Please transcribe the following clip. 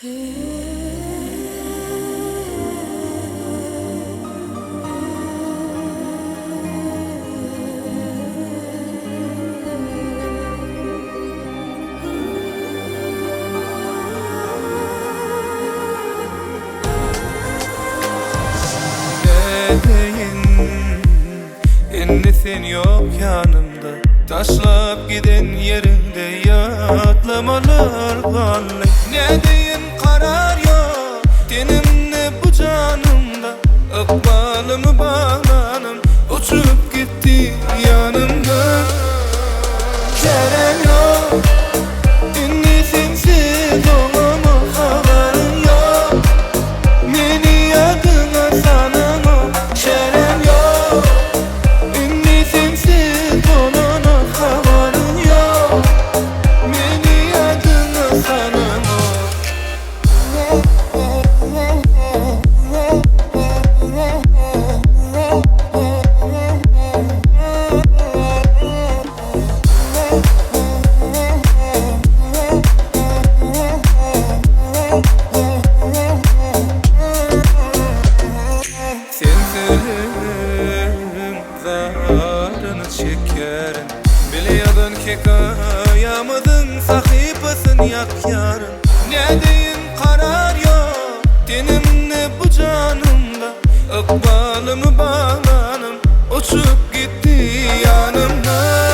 Enni sen yok yanımda, taşlap giden yerinde yatlamalar vallahi. Ne deyin karar yok tenimde bu canımda, ıkbalımı bağlanım uçup gitti yanımda. Kerem yok enni sensiz olama haberin yok, meni yadına sanama Kerem yok. Zarını çekerin, biliyordun ki kıyamıdın sahipasın yak yarın. Ne deyin karar yok tenimde bu canımda, ıkbalımı bağlanım uçup gitti yanımda.